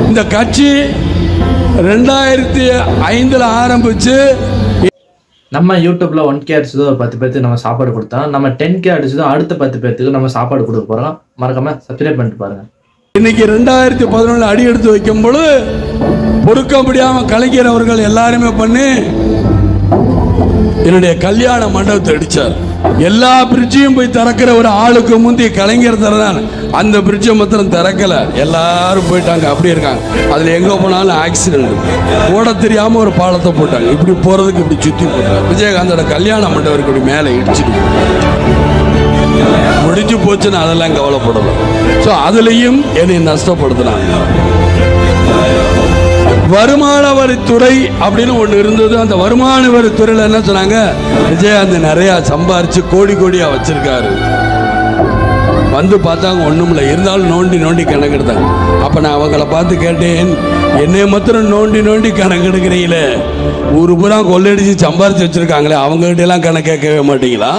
இந்த கட்சி 2005 ஆரம்பிச்சு நம்ம யூடியூப்ல 1K அடிச்சதோ ஒரு 10 பேருக்கு நம்ம சாப்பாடு கொடுத்தோம். நம்ம 10K அடிச்சதோ அடுத்த 10 பேருக்கு நம்ம சாப்பாடு கொடுக்க போறோம். மறக்காம சப்ஸ்கிரைப் பண்ணிட்டு பாருங்க. இன்னைக்கு 2011 அடி எடுத்து வைக்கும் பொழுது பொறுக்க முடியாம கலைஞர் அவர்கள் எல்லாருமே பண்ணி என்னுடைய கல்யாண மண்டபத்தை அடிச்சார். எல்லா பிரிட்ஜையும் போய் திறக்கிற ஒரு ஆளுக்கு முந்தி கலைஞர் திறந்தான். அந்த பிரிட்ஜை மாத்திரம் திறக்கல, எல்லாரும் போயிட்டாங்க. அப்படி இருக்காங்க. அதுல எங்க போனாலும் ஆக்சிடென்ட். ஓட தெரியாம ஒரு பாலத்தை போட்டாங்க. இப்படி போறதுக்கு இப்படி சுத்தி போட்டாங்க. விஜயகாந்தோட கல்யாண மண்டபம் இப்படி மேலே இடிச்சிட்டு முடிஞ்சு போச்சுன்னு அதெல்லாம் கவலைப்படல. ஸோ அதுலயும் என்னை நஷ்டப்படுத்தினாங்க. வருமான வரித்துறை அப்படின்னு ஒன்று இருந்தது. அந்த வருமான வரித்துறையில் என்ன சொன்னாங்க, விஜயகாந்த் நிறைய சம்பாரிச்சு கோடி கோடியா வச்சிருக்காரு. வந்து பார்த்தாங்க ஒன்றும் இல்லை, இருந்தாலும் நோண்டி நோண்டி கணக்கெடுத்தாங்க. அப்போ நான் அவங்கள பார்த்து கேட்டேன், என்னை மாத்திரம் நோண்டி நோண்டி கணக்கெடுக்கிறீங்களே, ஊரு பூரா கொள்ளையடிச்சு சம்பாரிச்சு வச்சிருக்காங்களே, அவங்ககிட்ட எல்லாம் கணக்கு கேட்கவே மாட்டீங்களா?